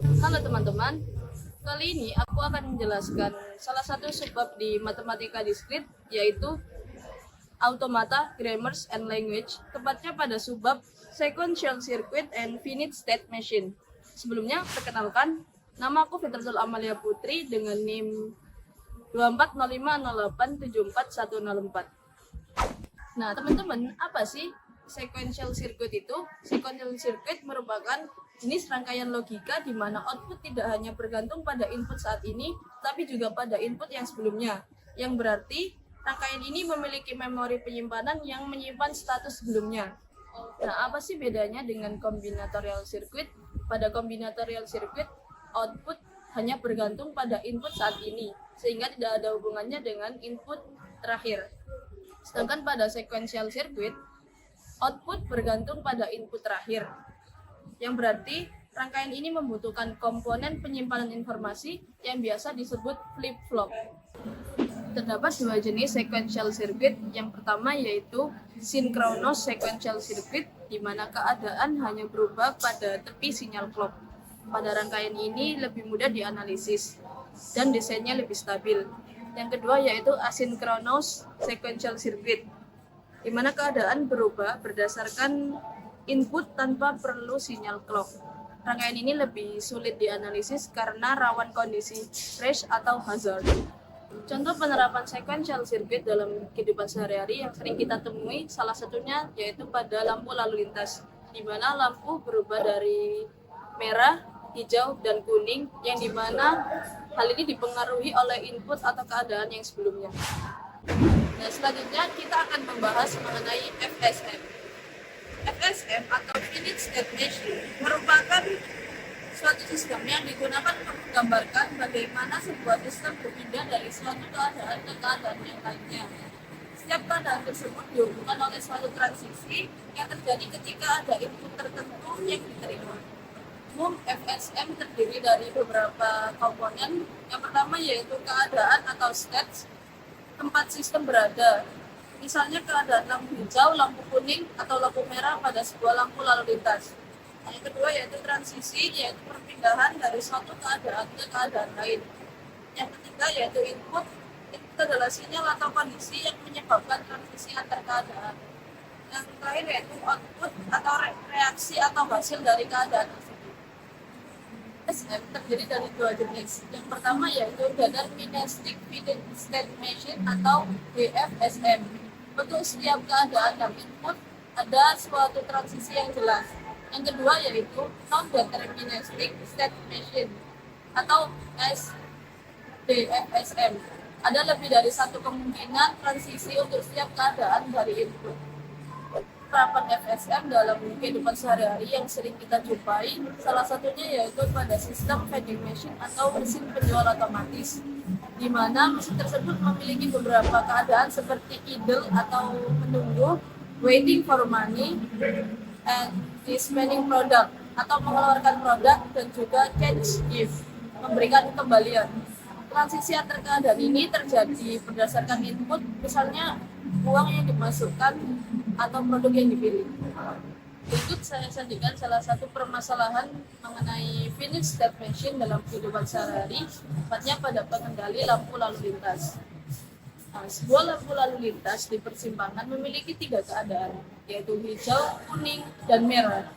Halo teman-teman, kali ini aku akan menjelaskan salah satu subbab di matematika diskrit, yaitu automata, grammars, and language, tepatnya pada subbab sequential circuit and finite state machine. Sebelumnya, perkenalkan, nama aku Fitratul Amalia Putri dengan NIM 24050874104. Nah, teman-teman, apa sih sequential circuit itu? Sequential circuit merupakan jenis rangkaian logika di mana output tidak hanya bergantung pada input saat ini, tapi juga pada input yang sebelumnya. Yang berarti, rangkaian ini memiliki memori penyimpanan yang menyimpan status sebelumnya. Nah, apa sih bedanya dengan combinatorial circuit? Pada combinatorial circuit, output hanya bergantung pada input saat ini, sehingga tidak ada hubungannya dengan input terakhir. Sedangkan pada sequential circuit, output bergantung pada input terakhir. Yang berarti, rangkaian ini membutuhkan komponen penyimpanan informasi yang biasa disebut flip-flop. Terdapat dua jenis sequential circuit. Yang pertama yaitu synchronous sequential circuit, di mana keadaan hanya berubah pada tepi sinyal clock. Pada rangkaian ini lebih mudah dianalisis dan desainnya lebih stabil. Yang kedua yaitu asynchronous sequential circuit, di mana keadaan berubah berdasarkan input tanpa perlu sinyal clock. Rangkaian ini lebih sulit dianalisis karena rawan kondisi crash atau hazard. Contoh penerapan sequential circuit dalam kehidupan sehari-hari yang sering kita temui salah satunya yaitu pada lampu lalu lintas, di mana lampu berubah dari merah, hijau, dan kuning, yang dimana hal ini dipengaruhi oleh input atau keadaan yang sebelumnya. Nah, selanjutnya kita akan membahas mengenai FSM. FSM atau Finite State Machine merupakan suatu sistem yang digunakan untuk menggambarkan bagaimana sebuah sistem berpindah dari suatu keadaan ke keadaan yang lainnya. Setiap keadaan tersebut dihubungkan oleh suatu transisi yang terjadi ketika ada input tertentu yang diterima. Umum FSM terdiri dari beberapa komponen. Yang pertama yaitu keadaan atau state, tempat sistem berada. Misalnya keadaan lampu hijau, lampu kuning, atau lampu merah pada sebuah lampu lalu lintas. Yang kedua yaitu transisi, yaitu perpindahan dari suatu keadaan ke keadaan lain. Yang ketiga yaitu input. Itu adalah sinyal atau kondisi yang menyebabkan transisi antar keadaan. Yang terakhir yaitu output atau reaksi atau hasil dari keadaan tersebut. FSM terdiri dari dua jenis. Yang pertama yaitu Deterministic Finite State Machine atau DFSM. Untuk setiap keadaan dan input ada suatu transisi yang jelas. Yang kedua yaitu Non-Deterministic State Machine atau SDFSM. Ada lebih dari satu kemungkinan transisi untuk setiap keadaan dari input. Penerapan FSM dalam kehidupan sehari-hari yang sering kita jumpai, salah satunya yaitu pada sistem vending machine atau mesin penjual otomatis, di mana mesin tersebut memiliki beberapa keadaan seperti idle atau menunggu, waiting for money, and dispensing product atau mengeluarkan produk, dan juga change gift, memberikan kembalian. Transisi antar keadaan ini terjadi berdasarkan input, misalnya uang yang dimasukkan atau produk yang dipilih. Berikut saya sajikan salah satu permasalahan mengenai finite state machine dalam kehidupan sehari-hari, tepatnya pada pengendali lampu lalu lintas. Nah, sebuah lampu lalu lintas di persimpangan memiliki tiga keadaan, yaitu hijau, kuning, dan merah.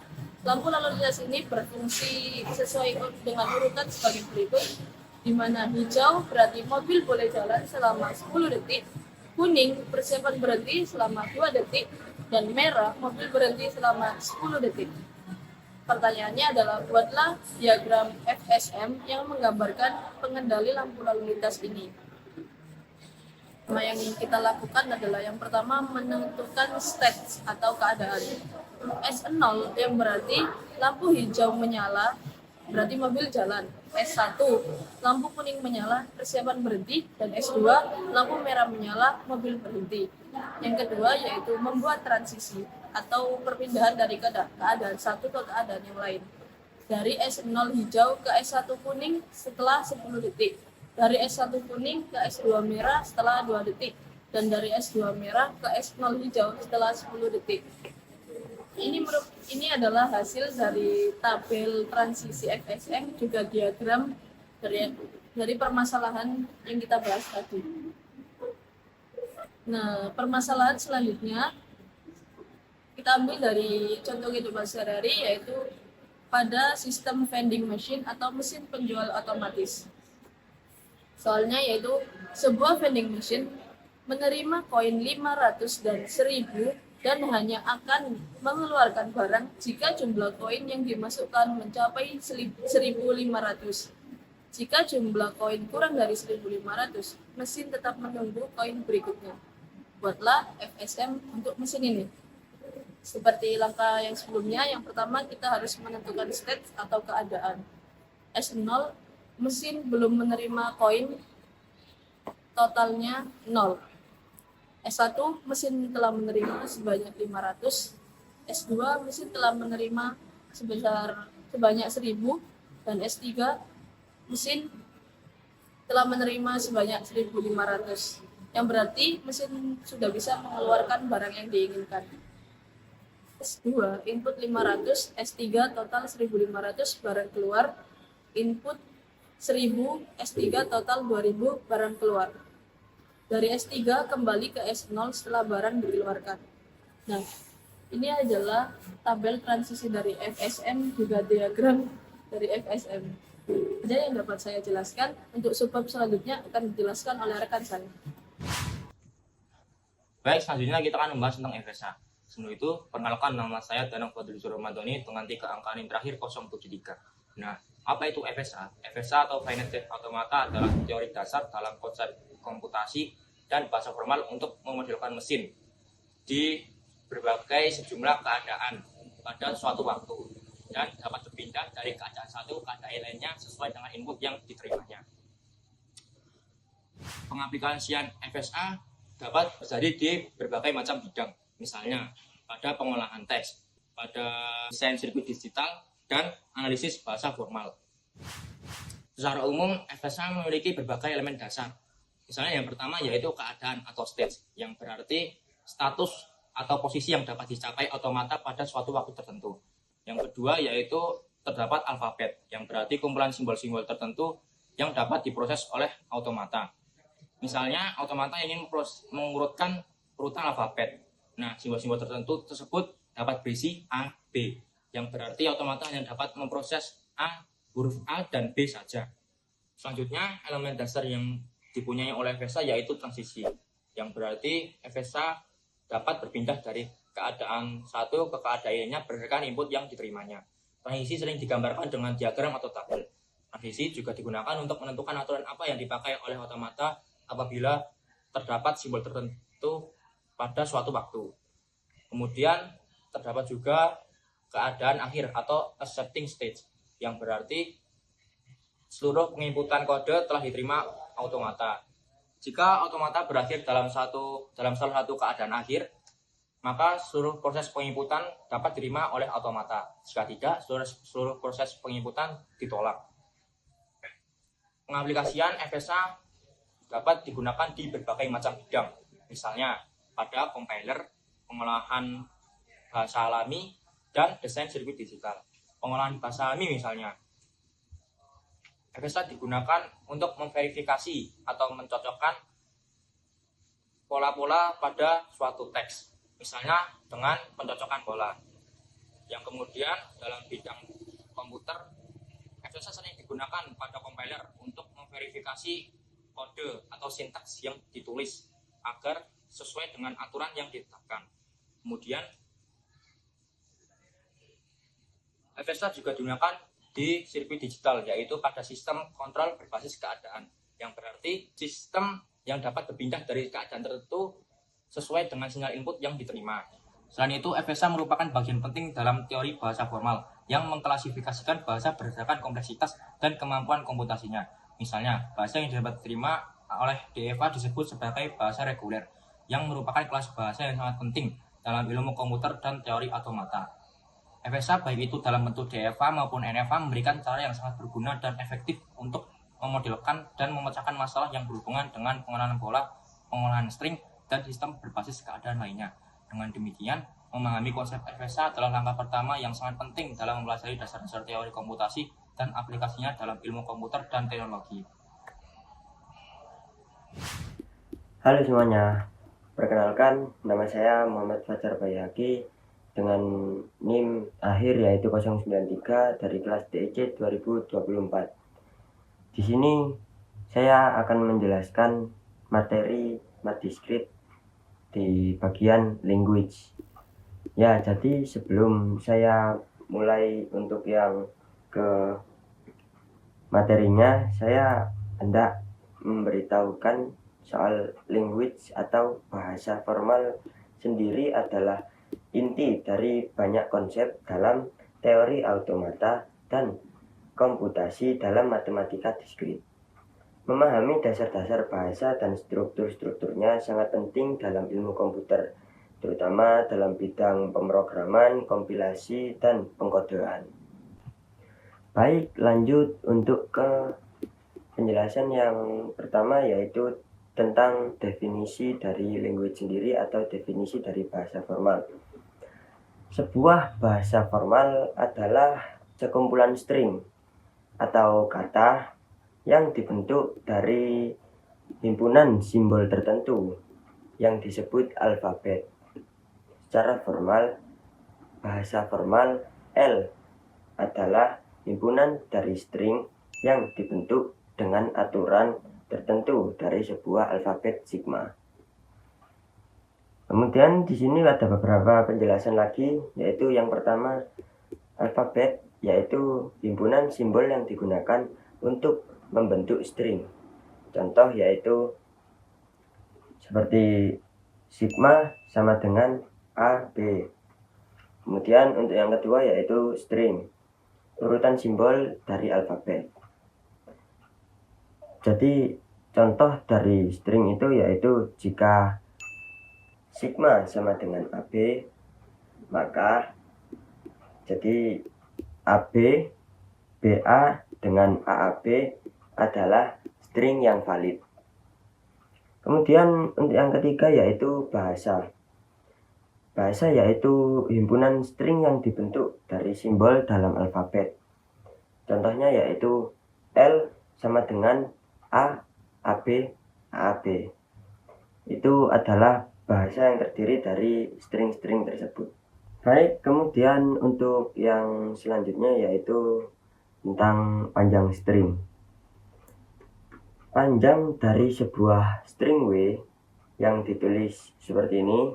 Lampu lalu lintas ini berfungsi sesuai dengan urutan sebagai berikut, di mana hijau berarti mobil boleh jalan selama 10 detik, kuning persiapan berhenti selama 2 detik, dan merah mobil berhenti selama 10 detik. Pertanyaannya adalah, buatlah diagram FSM yang menggambarkan pengendali lampu lalu lintas ini. Yang kita lakukan adalah yang pertama menentukan state atau keadaan. S0 yang berarti lampu hijau menyala, berarti mobil jalan. S1, lampu kuning menyala, persiapan berhenti. Dan S2, lampu merah menyala, mobil berhenti. Yang kedua yaitu membuat transisi atau perpindahan dari keadaan satu ke keadaan yang lain. Dari S0 hijau ke S1 kuning setelah 10 detik. Dari S1 kuning ke S2 merah setelah 2 detik. Dan dari S2 merah ke S0 hijau setelah 10 detik. ini adalah hasil dari tabel transisi FSM, juga diagram dari permasalahan yang kita bahas tadi. Nah, permasalahan selanjutnya kita ambil dari contoh kehidupan sehari-hari, yaitu pada sistem vending machine atau mesin penjual otomatis. Soalnya yaitu sebuah vending machine menerima koin 500 dan 1000 dan hanya akan mengeluarkan barang jika jumlah koin yang dimasukkan mencapai 1.500. Jika jumlah koin kurang dari 1.500, mesin tetap menunggu koin berikutnya. Buatlah FSM untuk mesin ini. Seperti langkah yang sebelumnya, yang pertama kita harus menentukan state atau keadaan. S0, mesin belum menerima koin, totalnya 0. S1, mesin telah menerima sebanyak 500. S2, mesin telah menerima sebanyak 1000. Dan S3, mesin telah menerima sebanyak 1.500. Yang berarti mesin sudah bisa mengeluarkan barang yang diinginkan. S2, input 500, S3 total 1.500, barang keluar. Input 1.000, S3 total 2.000, barang keluar. Dari S3 kembali ke S0 setelah barang dikeluarkan. Nah, ini adalah tabel transisi dari FSM, juga diagram dari FSM. Jadi yang dapat saya jelaskan, untuk subbab selanjutnya akan dijelaskan oleh rekan saya. Baik, selanjutnya kita akan membahas tentang FSA. Sebelum itu, perkenalkan, nama saya Danang Fadli Ramadhani dengan 3 angka NIM terakhir 073. Nah, apa itu FSA? FSA atau Finite Automata adalah teori dasar dalam konsep komputasi dan bahasa formal untuk memodelkan mesin di berbagai sejumlah keadaan pada suatu waktu dan dapat berpindah dari keadaan satu ke keadaan lainnya sesuai dengan input yang diterimanya. Pengaplikasian FSA dapat terjadi di berbagai macam bidang, misalnya pada pengolahan teks, pada desain sirkuit digital, dan analisis bahasa formal. Secara umum, FSA memiliki berbagai elemen dasar. Misalnya yang pertama yaitu keadaan atau state, yang berarti status atau posisi yang dapat dicapai otomata pada suatu waktu tertentu. Yang kedua yaitu terdapat alfabet, yang berarti kumpulan simbol-simbol tertentu yang dapat diproses oleh otomata. Misalnya, otomata ingin mengurutkan urutan alfabet. Nah, simbol-simbol tertentu tersebut dapat berisi A, B, yang berarti otomata hanya dapat memproses A, huruf A, dan B saja. Selanjutnya, elemen dasar yang dipunyai oleh FSA yaitu transisi, yang berarti FSA dapat berpindah dari keadaan satu ke keadaan lainnya berdasarkan input yang diterimanya. Transisi sering digambarkan dengan diagram atau tabel. Transisi juga digunakan untuk menentukan aturan apa yang dipakai oleh otomata apabila terdapat simbol tertentu pada suatu waktu. Kemudian terdapat juga keadaan akhir atau accepting stage, yang berarti seluruh penginputan kode telah diterima otomata. Jika otomata berakhir dalam salah satu keadaan akhir, maka seluruh proses penginputan dapat diterima oleh otomata. Jika tidak, seluruh proses penginputan ditolak. Pengaplikasian FSA dapat digunakan di berbagai macam bidang, misalnya pada compiler, pengolahan bahasa alami, dan desain sirkuit digital. Pengolahan bahasa alami misalnya, FSA digunakan untuk memverifikasi atau mencocokkan pola-pola pada suatu teks, misalnya dengan pencocokan pola. Yang kemudian dalam bidang komputer, FSA sering digunakan pada compiler untuk memverifikasi kode atau sintaks yang ditulis agar sesuai dengan aturan yang ditetapkan. Kemudian FSA juga digunakan di sirkuit digital, yaitu pada sistem kontrol berbasis keadaan, yang berarti sistem yang dapat berpindah dari keadaan tertentu sesuai dengan sinyal input yang diterima. Selain itu, FSA merupakan bagian penting dalam teori bahasa formal yang mengklasifikasikan bahasa berdasarkan kompleksitas dan kemampuan komputasinya. Misalnya, bahasa yang dapat diterima oleh DFA disebut sebagai bahasa reguler, yang merupakan kelas bahasa yang sangat penting dalam ilmu komputer dan teori otomata. FSA baik itu dalam bentuk DFA maupun NFA memberikan cara yang sangat berguna dan efektif untuk memodelkan dan memecahkan masalah yang berhubungan dengan pengenalan pola, pengolahan string, dan sistem berbasis keadaan lainnya. Dengan demikian, Memahami konsep FSA adalah langkah pertama yang sangat penting dalam mempelajari dasar-dasar teori komputasi dan aplikasinya dalam ilmu komputer dan teknologi. Halo semuanya, perkenalkan nama saya Muhammad Fajar Bayaki dengan NIM akhir yaitu 093 dari kelas DEC 2024. Di sini saya akan menjelaskan materi Maddiskrit di bagian language. Ya, jadi sebelum saya mulai untuk yang ke materinya, saya hendak memberitahukan soal language atau bahasa formal sendiri adalah inti dari banyak konsep dalam teori automata dan komputasi dalam matematika diskrit. Memahami dasar-dasar bahasa dan struktur-strukturnya sangat penting dalam ilmu komputer, terutama dalam bidang pemrograman, kompilasi, dan pengkodean. Baik, lanjut untuk ke penjelasan yang pertama, yaitu tentang definisi dari language sendiri atau definisi dari bahasa formal. Sebuah bahasa formal adalah sekumpulan string atau kata yang dibentuk dari himpunan simbol tertentu yang disebut alfabet. Secara formal, bahasa formal L adalah himpunan dari string yang dibentuk dengan aturan tertentu dari sebuah alfabet sigma. Kemudian di sini ada beberapa penjelasan lagi, yaitu yang pertama, alfabet yaitu himpunan simbol yang digunakan untuk membentuk string. Contoh yaitu seperti sigma sama dengan A, B. Kemudian untuk yang kedua yaitu string, urutan simbol dari alfabet. Jadi contoh dari string itu yaitu jika sigma sama dengan AB, maka jadi AB, BA dengan AAB adalah string yang valid. Kemudian untuk yang ketiga yaitu bahasa. Bahasa yaitu himpunan string yang dibentuk dari simbol dalam alfabet. Contohnya yaitu L sama dengan A, AB, AAB. Itu adalah bahasa yang terdiri dari string-string tersebut. Baik, kemudian untuk yang selanjutnya yaitu tentang panjang string. Panjang dari sebuah string W yang ditulis seperti ini,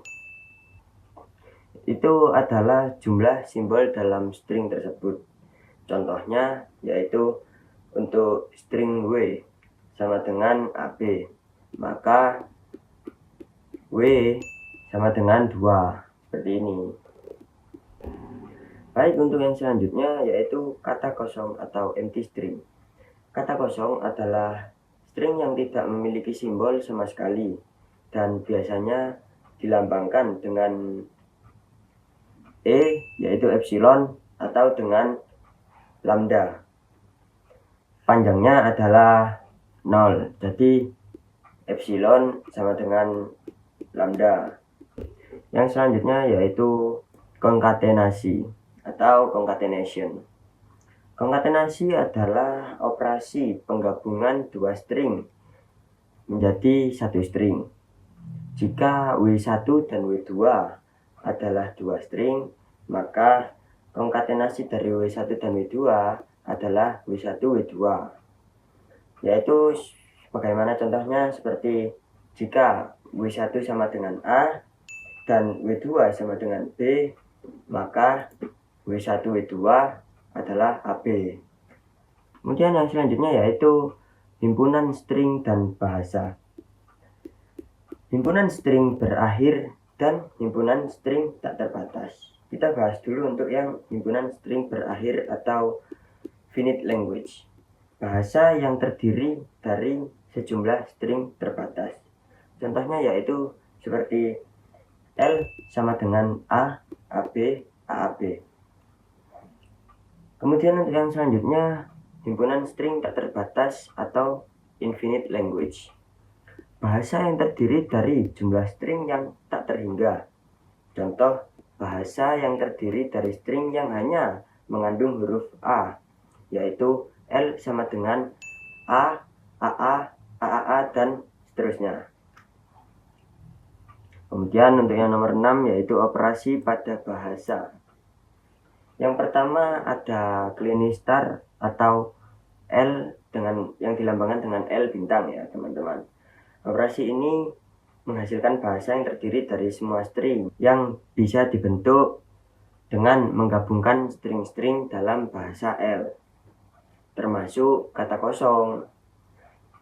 itu adalah jumlah simbol dalam string tersebut. Contohnya yaitu untuk string W sama dengan AB, maka W sama dengan 2, seperti ini. Baik, untuk yang selanjutnya yaitu kata kosong atau empty string. Kata kosong adalah string yang tidak memiliki simbol sama sekali dan biasanya dilambangkan dengan yaitu epsilon atau dengan lambda. Panjangnya adalah 0, jadi epsilon sama dengan lambda. Yang selanjutnya yaitu konkatenasi atau concatenation. Konkatenasi adalah operasi penggabungan dua string menjadi satu string. Jika W1 dan W2 adalah dua string, maka konkatenasi dari W1 dan W2 adalah W1 W2. Yaitu bagaimana contohnya, seperti jika W1 sama dengan A dan W2 sama dengan B, maka W1 W2 adalah AB. Kemudian yang selanjutnya yaitu himpunan string dan bahasa. Himpunan string berakhir dan himpunan string tak terbatas. Kita bahas dulu untuk yang himpunan string berakhir atau finite language. Bahasa yang terdiri dari sejumlah string terbatas. Contohnya yaitu seperti L sama dengan A, AB, AAB. Kemudian untuk yang selanjutnya, himpunan string tak terbatas atau infinite language. Bahasa yang terdiri dari jumlah string yang tak terhingga. Contoh bahasa yang terdiri dari string yang hanya mengandung huruf A, yaitu L sama dengan A, AA, AAA, dan seterusnya. Kemudian untuk yang nomor 6 yaitu operasi pada bahasa. Yang pertama ada Clinic Star atau L dengan yang dilambangkan dengan L bintang ya teman-teman. Operasi ini menghasilkan bahasa yang terdiri dari semua string yang bisa dibentuk dengan menggabungkan string-string dalam bahasa L, termasuk kata kosong.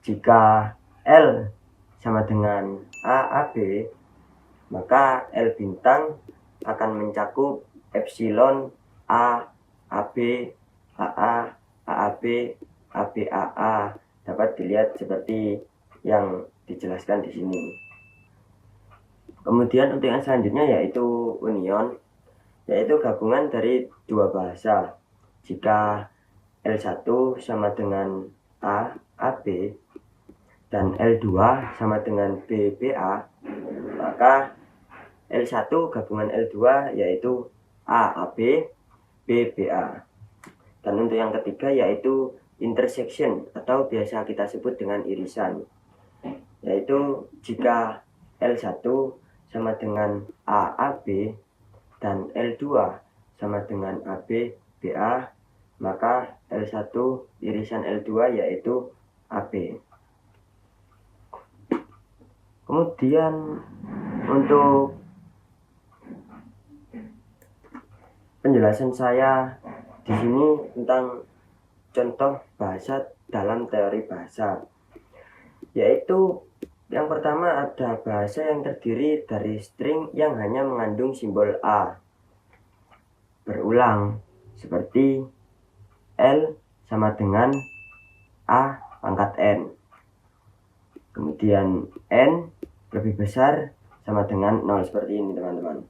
Jika L sama dengan AAB, maka L bintang akan mencakup epsilon A, AB, AA, AAB, ABAA. Dapat dilihat seperti yang dijelaskan di sini. Kemudian untuk yang selanjutnya yaitu union, yaitu gabungan dari dua bahasa. Jika L1 sama dengan A, AB, dan L2 sama dengan B, BA, maka L1 gabungan L2 yaitu A, AB, B, BA. Dan untuk yang ketiga yaitu intersection atau biasa kita sebut dengan irisan, yaitu jika L1 sama dengan AAB dan L2 sama dengan AB, BA, maka L1 irisan L2 yaitu AB. Kemudian untuk penjelasan saya di sini tentang contoh bahasa dalam teori bahasa, yaitu yang pertama ada bahasa yang terdiri dari string yang hanya mengandung simbol A berulang, seperti L sama dengan A pangkat N. Kemudian N lebih besar sama dengan 0, seperti ini teman-teman.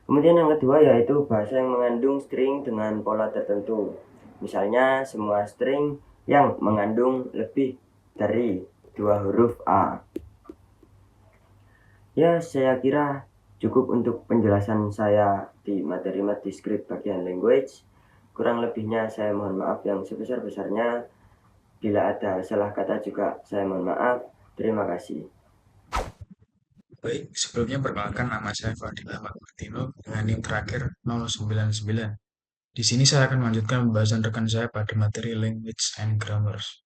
Kemudian yang kedua yaitu bahasa yang mengandung string dengan pola tertentu. Misalnya semua string yang mengandung lebih dari 2 huruf A. Ya, saya kira cukup untuk penjelasan saya di materi Mathdescript bagian language. Kurang lebihnya saya mohon maaf yang sebesar-besarnya. Bila ada salah kata juga saya mohon maaf. Terima kasih. Baik, sebelumnya perkenalkan nama saya Fadil Ahmad Martino dengan NIM terakhir 099. Di sini saya akan melanjutkan pembahasan rekan saya pada materi Language and Grammars.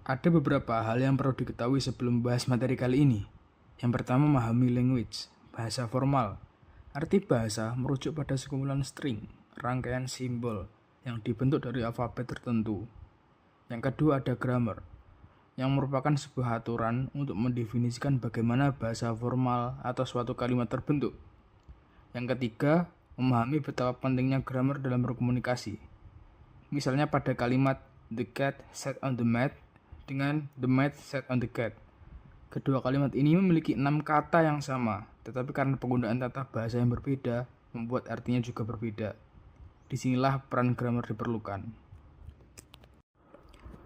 Ada beberapa hal yang perlu diketahui sebelum membahas materi kali ini. Yang pertama, memahami language, bahasa formal. Arti bahasa merujuk pada sekumpulan string, rangkaian simbol yang dibentuk dari alfabet tertentu. Yang kedua ada grammar, yang merupakan sebuah aturan untuk mendefinisikan bagaimana bahasa formal atau suatu kalimat terbentuk. Yang ketiga, memahami betapa pentingnya grammar dalam berkomunikasi. Misalnya pada kalimat the cat sat on the mat dengan the mat sat on the cat. Kedua kalimat ini memiliki 6 kata yang sama, tetapi karena penggunaan tata bahasa yang berbeda, membuat artinya juga berbeda. Disinilah peran grammar diperlukan.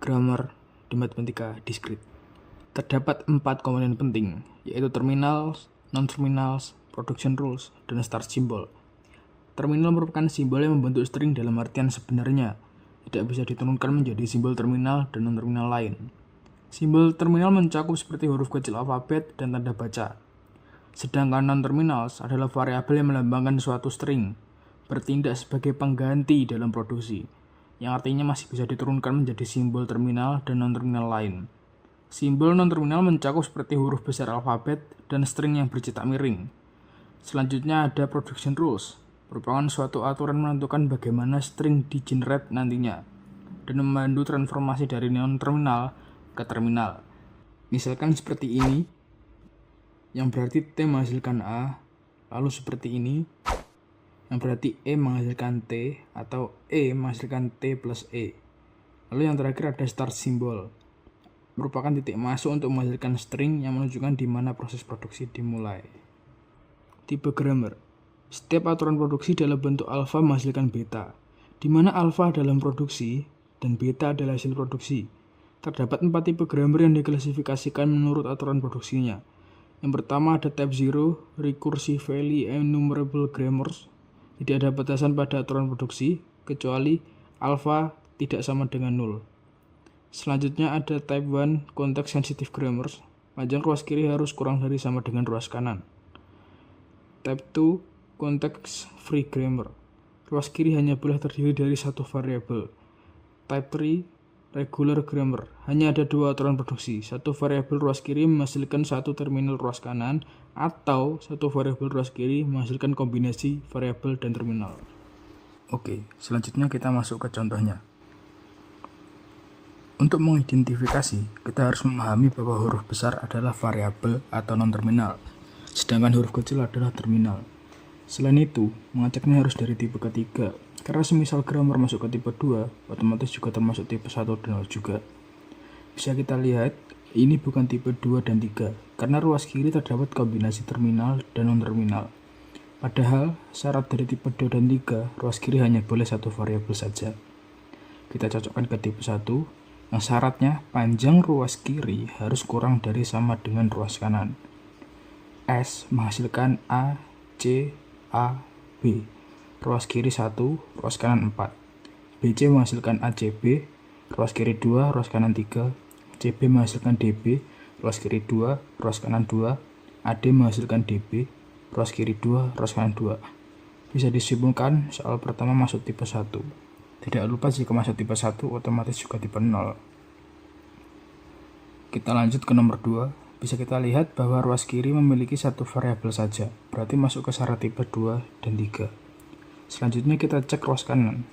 Grammar di matematika diskrit. Terdapat 4 komponen penting, yaitu terminals, non-terminals, production rules, dan start symbol. Terminal merupakan simbol yang membentuk string dalam artian sebenarnya, tidak bisa diturunkan menjadi simbol terminal dan non-terminal lain. Simbol terminal mencakup seperti huruf kecil alfabet dan tanda baca. Sedangkan non-terminals adalah variabel yang melambangkan suatu string, bertindak sebagai pengganti dalam produksi, yang artinya masih bisa diturunkan menjadi simbol terminal dan non-terminal lain. Simbol non-terminal mencakup seperti huruf besar alfabet dan string yang bercetak miring. Selanjutnya ada production rules, merupakan suatu aturan menentukan bagaimana string di-generate nantinya, dan memandu transformasi dari non-terminal ke terminal. Misalkan seperti ini, yang berarti T menghasilkan A, lalu seperti ini, yang berarti E menghasilkan T, atau E menghasilkan T plus E. Lalu yang terakhir ada start symbol, merupakan titik masuk untuk menghasilkan string yang menunjukkan di mana proses produksi dimulai. Tipe grammar. Setiap aturan produksi dalam bentuk alfa menghasilkan beta, di mana alfa dalam produksi dan beta adalah hasil produksi. Terdapat 4 tipe grammar yang diklasifikasikan menurut aturan produksinya. Yang pertama ada type 0, recursively enumerable grammars. Tidak ada batasan pada aturan produksi, kecuali alpha tidak sama dengan 0. Selanjutnya ada type 1, context sensitive grammars. Panjang ruas kiri harus kurang dari sama dengan ruas kanan. Type 2, context free grammar. Ruas kiri hanya boleh terdiri dari satu variabel. Type 3, regular grammar. Hanya ada dua aturan produksi. Satu variabel ruas kiri menghasilkan satu terminal ruas kanan, atau satu variabel ruas kiri menghasilkan kombinasi variabel dan terminal. Oke, selanjutnya kita masuk ke contohnya. Untuk mengidentifikasi, kita harus memahami bahwa huruf besar adalah variabel atau non-terminal, sedangkan huruf kecil adalah terminal. Selain itu, mengeceknya harus dari tipe ketiga, karena semisal grammar masuk ke tipe 2, otomatis juga termasuk tipe 1 dan 0 juga. Bisa kita lihat, ini bukan tipe 2 dan 3, karena ruas kiri terdapat kombinasi terminal dan non-terminal. Padahal, syarat dari tipe 2 dan 3, ruas kiri hanya boleh satu variabel saja. Kita cocokkan ke tipe 1, yang syaratnya panjang ruas kiri harus kurang dari sama dengan ruas kanan. S menghasilkan A, C, A, B. Ruas kiri 1, ruas kanan 4. BC menghasilkan ACB, ruas kiri 2, ruas kanan 3. CB menghasilkan DB, ruas kiri 2, ruas kanan 2. AD menghasilkan DB, ruas kiri 2, ruas kanan 2. Bisa disimpulkan soal pertama masuk tipe 1. Tidak lupa jika masuk tipe 1 otomatis juga tipe 0. Kita lanjut ke nomor 2. Bisa kita lihat bahwa ruas kiri memiliki satu variabel saja, berarti masuk ke syarat tipe 2 dan 3. Selanjutnya kita cek ruas kanan.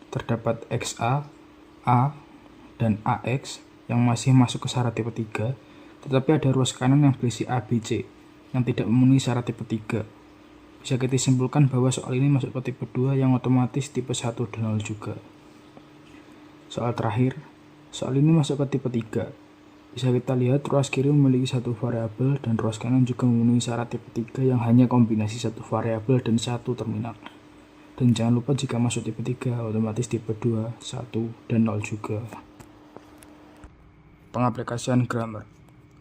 Terdapat XA, A, dan AX yang masih masuk ke syarat tipe 3, tetapi ada ruas kanan yang berisi ABC yang tidak memenuhi syarat tipe 3. Bisa kita simpulkan bahwa soal ini masuk ke tipe 2 yang otomatis tipe 1 dan 0 juga. Soal terakhir, soal ini masuk ke tipe 3. Bisa kita lihat ruas kiri memiliki satu variabel dan ruas kanan juga memenuhi syarat tipe 3 yang hanya kombinasi satu variabel dan satu terminal. Dan jangan lupa jika masuk tipe 3 otomatis tipe 2, 1, dan 0 juga. Pengaplikasian grammar.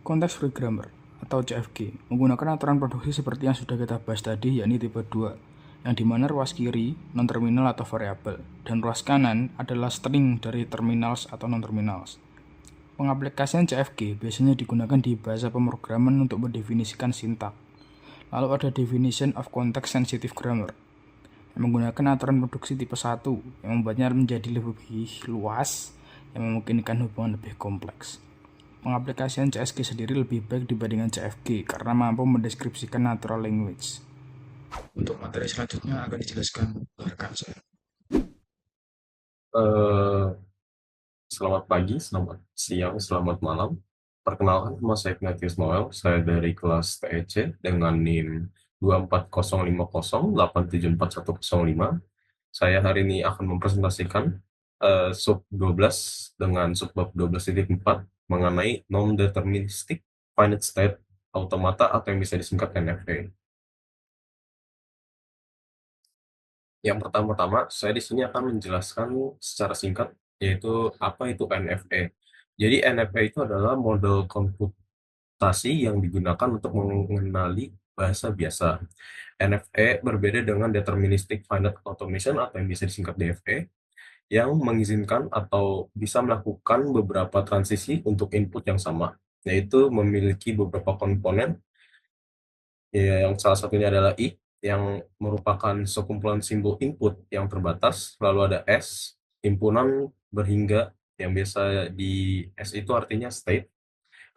Context free grammar atau CFG menggunakan aturan produksi seperti yang sudah kita bahas tadi, yakni tipe 2, yang dimana ruas kiri non-terminal atau variabel dan ruas kanan adalah string dari terminals atau non-terminals. Pengaplikasian CFG biasanya digunakan di bahasa pemrograman untuk mendefinisikan sintak. Lalu ada definition of context sensitive grammar yang menggunakan aturan produksi tipe 1 yang membuatnya menjadi lebih luas yang memungkinkan hubungan lebih kompleks. Pengaplikasian CSG sendiri lebih baik dibandingkan CFG karena mampu mendeskripsikan natural language. Untuk materi selanjutnya akan dijelaskan oleh rekan saya. Selamat pagi, selamat siang, selamat malam. Perkenalkan, nama saya Ignatius Noel. Saya dari kelas TEC dengan NIM 24050874105. Saya hari ini akan mempresentasikan sub 12 dengan subbab 12.4 mengenai non-deterministic finite state automata atau yang bisa disingkat NFA. Yang pertama-tama, saya di sini akan menjelaskan secara singkat yaitu apa itu NFA. Jadi NFA itu adalah model komputasi yang digunakan untuk mengenali bahasa biasa. NFA berbeda dengan Deterministic Finite Automation atau yang bisa disingkat DFA, yang mengizinkan atau bisa melakukan beberapa transisi untuk input yang sama, yaitu memiliki beberapa komponen, yang salah satunya adalah I, yang merupakan sekumpulan simbol input yang terbatas, lalu ada S, himpunan berhingga, yang biasa di S itu artinya state,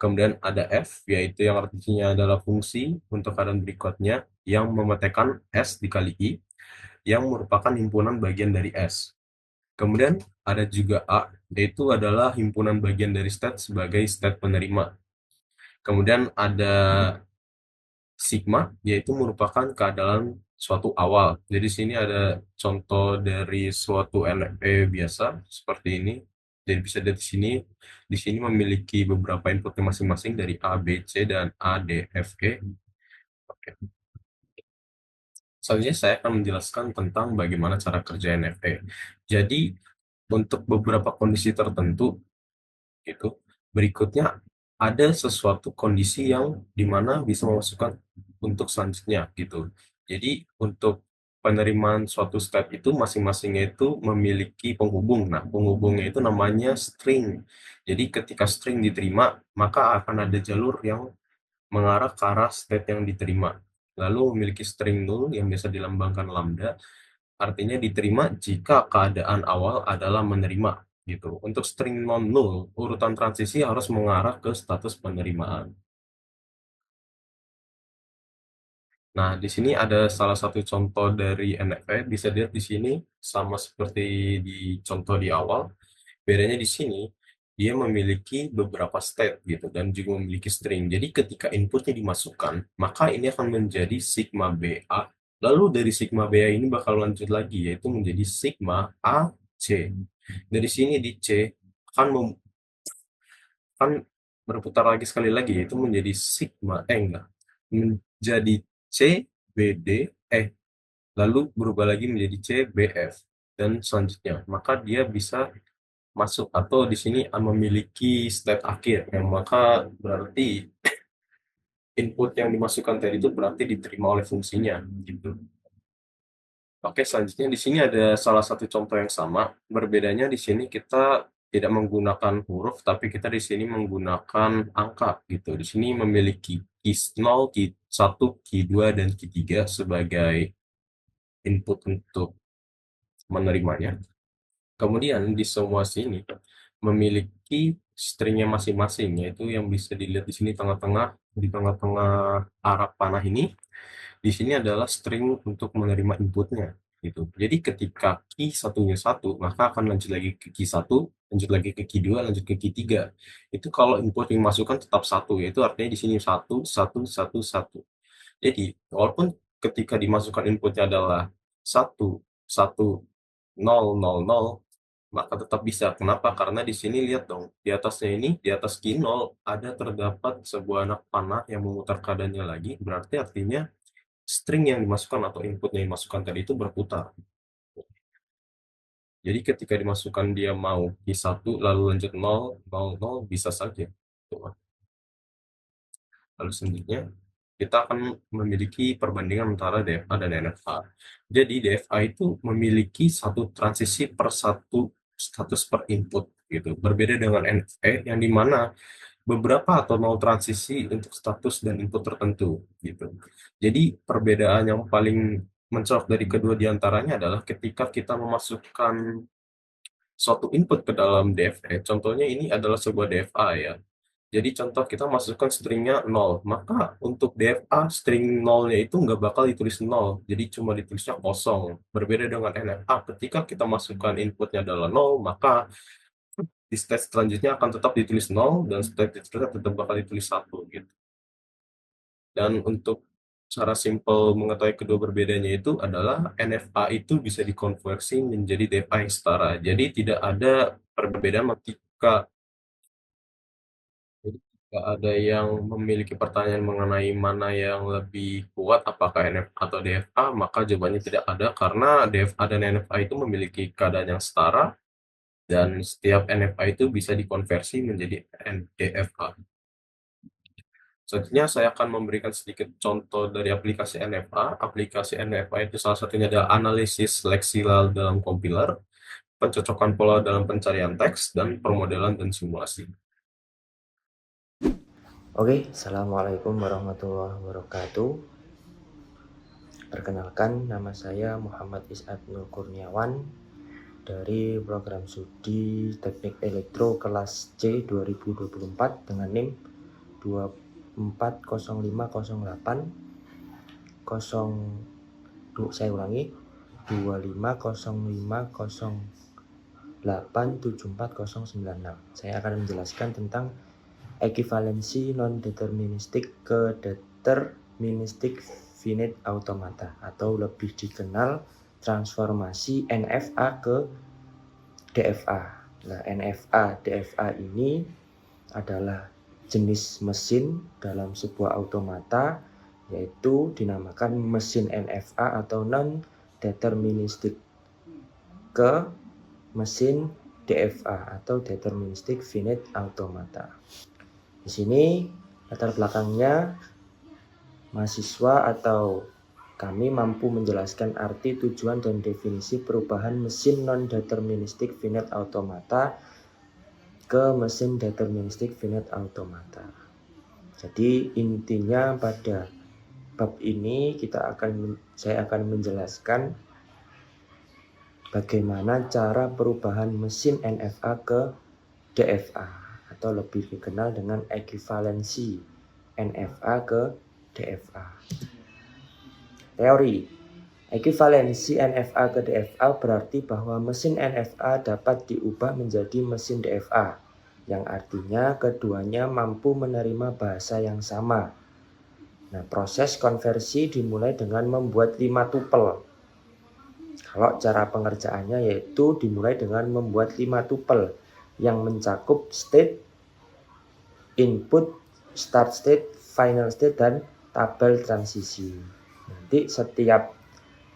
kemudian ada F, yaitu yang artinya adalah fungsi untuk keadaan berikutnya, yang memetekkan S dikali I, yang merupakan himpunan bagian dari S. Kemudian ada juga A, yaitu adalah himpunan bagian dari state sebagai state penerima. Kemudian ada sigma, yaitu merupakan keadaan suatu awal. Jadi sini ada contoh dari suatu NFA biasa seperti ini. Jadi bisa dari sini, di sini memiliki beberapa inputnya masing-masing dari A, B, C, dan A, D, F, E. Oke. Selanjutnya saya akan menjelaskan tentang bagaimana cara kerja NFA. Jadi untuk beberapa kondisi tertentu, gitu, berikutnya ada sesuatu kondisi yang dimana bisa memasukkan untuk selanjutnya gitu. Jadi untuk penerimaan suatu state itu masing-masingnya itu memiliki penghubung. Nah, penghubungnya itu namanya string. Jadi ketika string diterima, maka akan ada jalur yang mengarah ke arah state yang diterima. Lalu memiliki string null yang biasa dilambangkan lambda, artinya diterima jika keadaan awal adalah menerima gitu. Untuk string non null, urutan transisi harus mengarah ke status penerimaan. Nah, di sini ada salah satu contoh dari NFA, bisa dilihat di sini sama seperti di contoh di awal. Bedanya di sini, dia memiliki beberapa state gitu dan juga memiliki string. Jadi ketika inputnya dimasukkan, maka ini akan menjadi sigma BA. Lalu dari sigma BA ini bakal lanjut lagi, yaitu menjadi sigma AC. Dari sini di C akan akan berputar lagi sekali lagi, yaitu menjadi sigma, enggak, menjadi C, BD, lalu berubah lagi menjadi C, BF, dan selanjutnya. Maka dia bisa masuk atau di sini memiliki state akhir yang maka berarti input yang dimasukkan tadi itu berarti diterima oleh fungsinya gitu. Oke, selanjutnya di sini ada salah satu contoh yang sama. Berbedanya di sini kita tidak menggunakan huruf tapi kita di sini menggunakan angka gitu. Di sini memiliki key 0, key 1, key 2 dan key 3 sebagai input untuk menerimanya. Kemudian di semua sini memiliki stringnya masing-masing, yaitu yang bisa dilihat di sini tengah-tengah, di tengah-tengah arah panah ini, di sini adalah string untuk menerima inputnya, gitu. Jadi ketika key satunya 1, maka akan lanjut lagi ke key 1, lanjut lagi ke key 2, lanjut ke key 3. Itu kalau input yang dimasukkan tetap 1, yaitu artinya di sini 1, 1, 1, 1. Jadi, walaupun ketika dimasukkan inputnya adalah 1, 1, 0, 0, 0, maka tetap bisa. Kenapa? Karena di sini lihat dong, di atasnya ini, di atas key 0, ada terdapat sebuah anak panah yang memutar keadaannya lagi, berarti artinya string yang dimasukkan atau input yang dimasukkan tadi itu berputar. Jadi ketika dimasukkan dia mau key 1, lalu lanjut 0, 0, 0, bisa saja. Lalu selanjutnya, kita akan memiliki perbandingan antara DFA dan NFA. Jadi DFA itu memiliki satu transisi per satu status per input gitu. Berbeda dengan NFA yang dimana beberapa atau mau transisi untuk status dan input tertentu gitu. Jadi perbedaan yang paling mencolok dari kedua diantaranya adalah ketika kita memasukkan suatu input ke dalam DFA. Contohnya ini adalah sebuah DFA ya. Jadi contoh kita masukkan stringnya 0, maka untuk DFA string 0-nya itu nggak bakal ditulis 0, jadi cuma ditulisnya kosong. Berbeda dengan NFA, ketika kita masukkan inputnya adalah 0, maka di state selanjutnya akan tetap ditulis 0, dan state selanjutnya tetap bakal ditulis 1 gitu. Dan untuk cara simpel mengetahui kedua berbedanya itu adalah NFA itu bisa dikonversi menjadi DFA yang setara. Jadi tidak ada perbedaan ketika Jadi jika ada yang memiliki pertanyaan mengenai mana yang lebih kuat, apakah NFA atau DFA, maka jawabannya tidak ada karena DFA dan NFA itu memiliki keadaan yang setara dan setiap NFA itu bisa dikonversi menjadi DFA. Selanjutnya saya akan memberikan sedikit contoh dari aplikasi NFA. Aplikasi NFA itu salah satunya adalah analisis leksiral dalam kompiler, pencocokan pola dalam pencarian teks, dan permodelan dan simulasi. Oke, Assalamualaikum warahmatullahi wabarakatuh. Perkenalkan, nama saya Muhammad Is'ad Nur Kurniawan dari program studi Teknik Elektro kelas C 2024 dengan NIM 240508 saya ulangi 250508740096. Saya akan menjelaskan tentang ekivalensi non-deterministik ke deterministik finite automata atau lebih dikenal transformasi NFA ke DFA. Nah, NFA, DFA ini adalah jenis mesin dalam sebuah automata, yaitu dinamakan mesin NFA atau non-deterministik ke mesin DFA atau deterministik finite automata. Di sini latar belakangnya mahasiswa atau kami mampu menjelaskan arti, tujuan, dan definisi perubahan mesin non-deterministik finite automata ke mesin deterministik finite automata. Jadi intinya pada bab ini saya akan menjelaskan bagaimana cara perubahan mesin NFA ke DFA atau lebih dikenal dengan ekuivalensi NFA ke DFA. Teori ekuivalensi NFA ke DFA berarti bahwa mesin NFA dapat diubah menjadi mesin DFA, yang artinya keduanya mampu menerima bahasa yang sama. Nah, proses konversi dimulai dengan membuat 5 tupel. Kalau cara pengerjaannya yaitu dimulai dengan membuat 5 tupel yang mencakup state, input, start state, final state, dan tabel transisi. Nanti setiap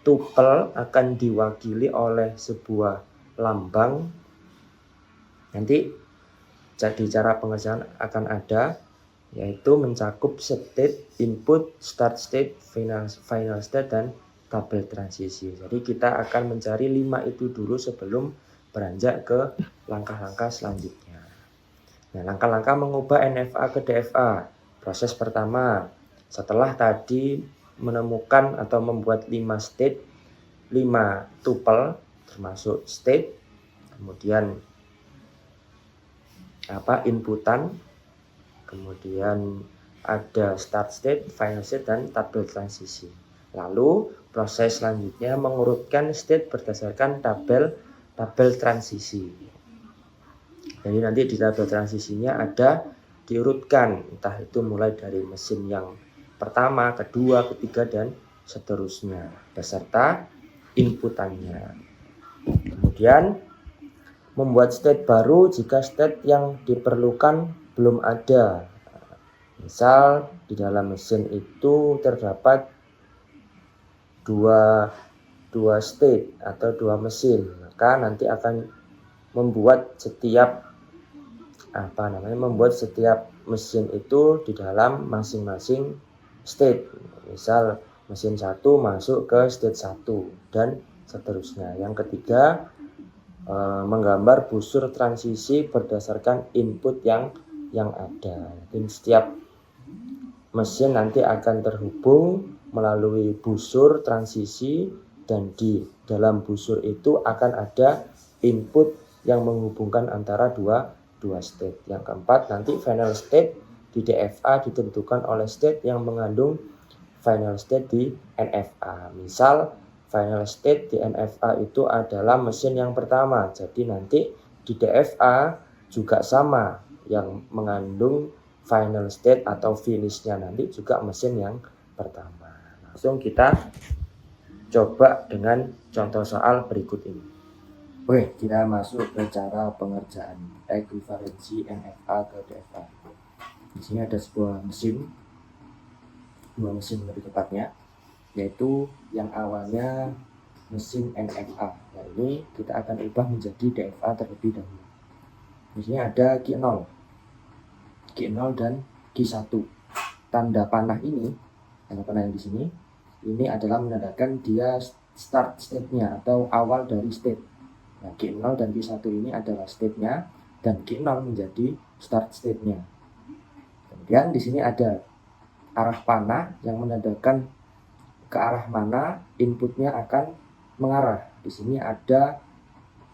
tupel akan diwakili oleh sebuah lambang. Nanti jadi cara pengerjaan akan ada, yaitu mencakup state, input, start state, final state, dan tabel transisi. Jadi kita akan mencari 5 itu dulu sebelum beranjak ke langkah-langkah selanjutnya. Nah, langkah-langkah mengubah NFA ke DFA. Proses pertama, setelah tadi menemukan atau membuat 5 state, 5 tuple termasuk state, kemudian inputan, kemudian ada start state, final state, dan tabel transisi. Lalu proses selanjutnya mengurutkan state berdasarkan tabel transisi. Jadi nanti di tabel transisinya ada diurutkan, entah itu mulai dari mesin yang pertama, kedua, ketiga, dan seterusnya beserta inputannya. Kemudian membuat state baru jika state yang diperlukan belum ada. Misal di dalam mesin itu terdapat dua state atau 2 mesin, maka nanti akan membuat setiap mesin itu di dalam masing-masing state. Misal mesin 1 masuk ke state 1 dan seterusnya. Yang ketiga, menggambar busur transisi berdasarkan input yang ada. Jadi setiap mesin nanti akan terhubung melalui busur transisi, dan di dalam busur itu akan ada input yang menghubungkan antara dua state. Yang keempat, nanti final state di DFA ditentukan oleh state yang mengandung final state di NFA. Misal final state di NFA itu adalah mesin yang pertama, jadi nanti di DFA juga sama, yang mengandung final state atau finishnya nanti juga mesin yang pertama. Langsung kita coba dengan contoh soal berikut ini. Oke, kita masuk ke cara pengerjaan ekuivalensi NFA ke DFA. Di sini ada sebuah mesin, 2 mesin lebih tepatnya, yaitu yang awalnya mesin NFA. Nah, ini kita akan ubah menjadi DFA terlebih dahulu. Di sini ada Q0 dan Q1. Tanda panah yang di sini, ini adalah menandakan dia start state-nya atau awal dari state. Nah, Q0 dan Q1 ini adalah state-nya, dan Q0 menjadi start state-nya. Kemudian di sini ada arah panah yang menandakan ke arah mana inputnya akan mengarah. Di sini ada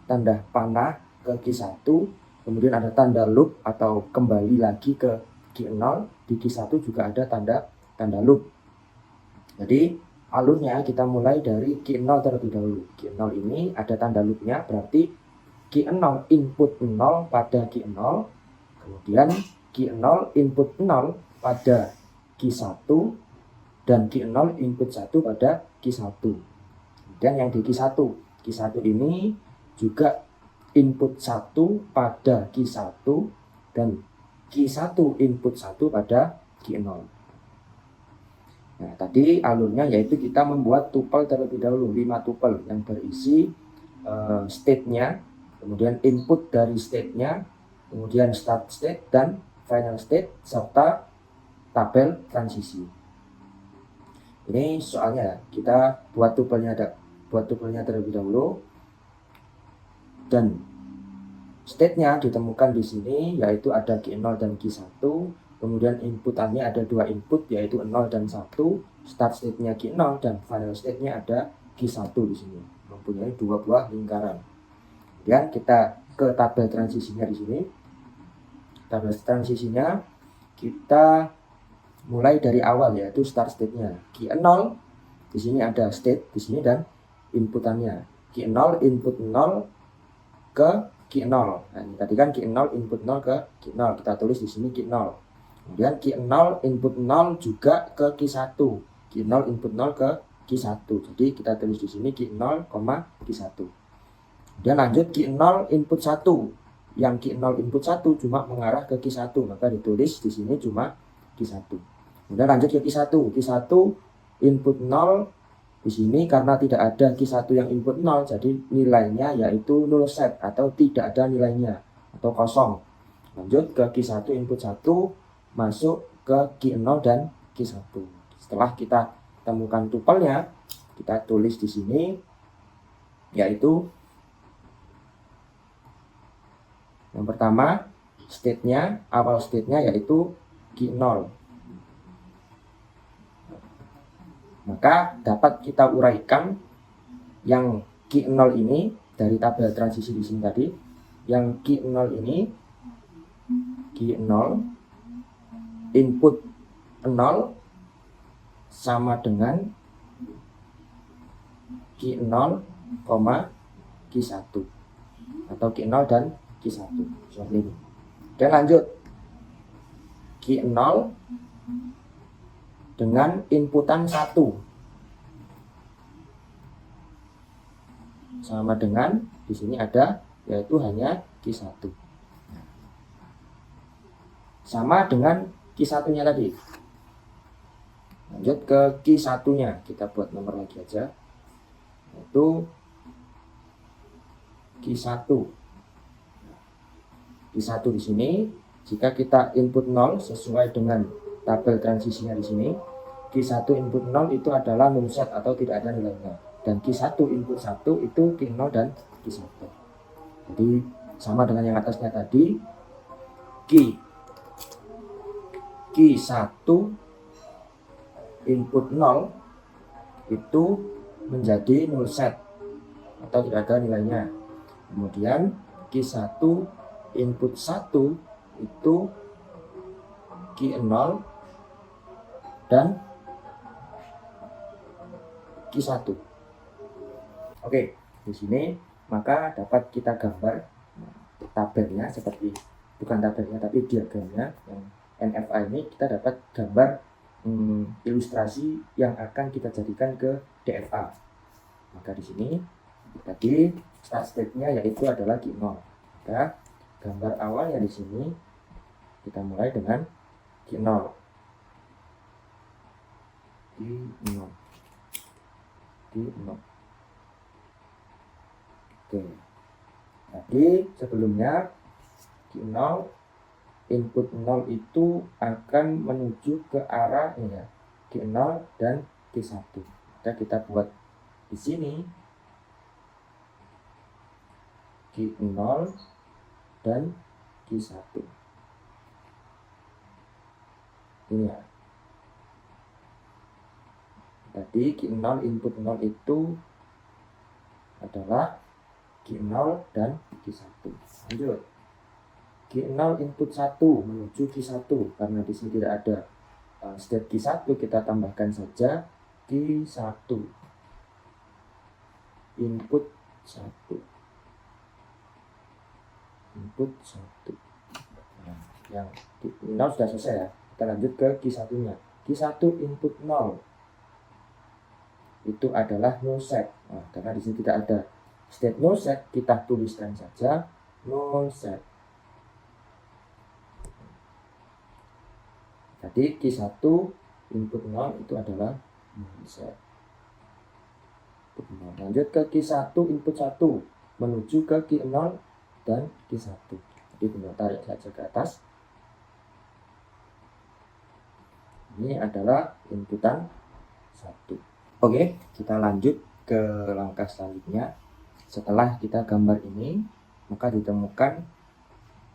tanda panah ke Q1, kemudian ada tanda loop atau kembali lagi ke Q0. Di Q1 juga ada tanda loop. Jadi alurnya kita mulai dari Q0 terlebih dahulu. Q0 ini ada tanda loopnya, berarti Q0 input 0 pada Q0, kemudian Q0 input 0 pada Q1, dan Q0 input 1 pada Q1. Kemudian yang di Q1 ini juga input 1 pada Q1 dan Q1 input 1 pada Q0. Nah, tadi alurnya yaitu kita membuat tupel terlebih dahulu, 5 tupel yang berisi state-nya, kemudian input dari state-nya, kemudian start state dan final state, serta tabel transisi. Ini soalnya kita buat tupelnya terlebih dahulu, dan state-nya ditemukan di sini, yaitu ada Q0 dan Q1. Kemudian inputannya ada dua input, yaitu 0 dan 1. Start state-nya Q0 dan final state-nya ada Q1 di sini, mempunyai dua buah lingkaran. Kemudian kita ke tabel transisinya di sini. Tabel transisinya kita mulai dari awal, yaitu start state-nya Q0. Di sini ada state di sini dan inputannya Q0 input 0 ke Q0. Nah, ini tadi kan Q0 input 0 ke Q0, kita tulis di sini Q0. Kemudian Q0 input 0 juga ke Q1. Q0 input 0 ke Q1. Jadi kita tulis di sini Q0, Q1. Kemudian lanjut Q0 input 1. Yang Q0 input 1 cuma mengarah ke Q1, maka ditulis di sini cuma Q1. Kemudian lanjut ke Q1. Q1 input 0 di sini karena tidak ada Q1 yang input 0, jadi nilainya yaitu null set atau tidak ada nilainya atau kosong. Lanjut ke Q1 input 1 masuk ke Q0 dan Q1. Setelah kita temukan tupelnya, kita tulis di sini yaitu yang pertama state-nya, awal state-nya yaitu Q0. Maka dapat kita uraikan yang Q0 ini dari tabel transisi di sini tadi. Yang Q0 ini, Q0 input 0 sama dengan Q0, Q1 atau Q0 dan Q1 seperti ini. Dan lanjut Q0 dengan inputan 1 sama dengan di sini ada yaitu hanya Q1 sama dengan Q1-nya tadi. Lanjut ke Q1-nya, kita buat nomor lagi aja, yaitu Q1. Q1 di sini jika kita input 0 sesuai dengan tabel transisinya di sini, Q1 input 0 itu adalah null set atau tidak ada nilainya, dan Q1 input 1 itu Q0 dan Q1. Jadi sama dengan yang atasnya tadi, Q1 input 0 itu menjadi null set atau tidak ada nilainya. Kemudian Q1 input 1 itu Q0 dan Q1. Oke, di sini maka dapat kita gambar tabelnya seperti, bukan tabelnya tapi diagramnya yang NFA ini, kita dapat gambar ilustrasi yang akan kita jadikan ke DFA. Maka di sini tadi start state-nya yaitu adalah Q0. Maka gambar awalnya di sini kita mulai dengan Q0. Oke. Tadi sebelumnya Q0 input 0 itu akan menuju ke arah ini ya, Q0 dan Q1. Maka kita buat di sini Q0 dan Q1. Ini ya. Tadi Q0 input 0 itu adalah Q0 dan Q1. Lanjut. Q0 input 1 menuju Q1, karena di sini tidak ada state Q1, kita tambahkan saja Q1 input 1. Nah, yang Q0 sudah selesai ya. Kita lanjut ke Q1-nya. Q1 input 0 itu adalah null set. Nah, karena di sini tidak ada state null set, kita tuliskan saja null set. Jadi Q1 input 0 itu adalah null set. Lanjut ke Q1 input 1 menuju ke Q0 dan Q1. Jadi tinggal tarik saja ke atas. Ini adalah inputan 1. Oke, kita lanjut ke langkah selanjutnya. Setelah kita gambar ini, maka ditemukan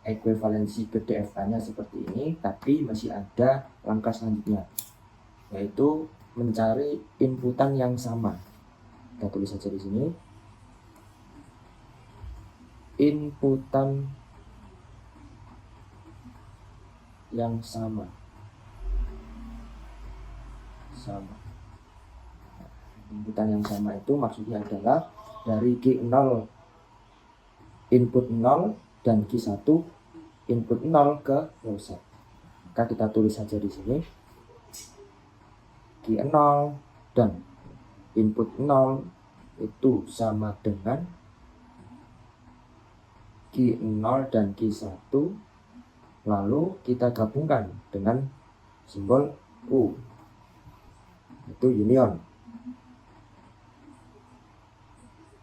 ekuivalensi ke DFA-nya seperti ini, tapi masih ada langkah selanjutnya, yaitu mencari inputan yang sama. Kita tulis saja di sini. Inputan yang sama. Inputan yang sama itu maksudnya adalah dari Q0 input 0 dan Q1 input 0 ke offset. Maka kita tulis saja di sini Q0 dan input 0 itu sama dengan Q0 dan Q1, lalu kita gabungkan dengan simbol U, itu union,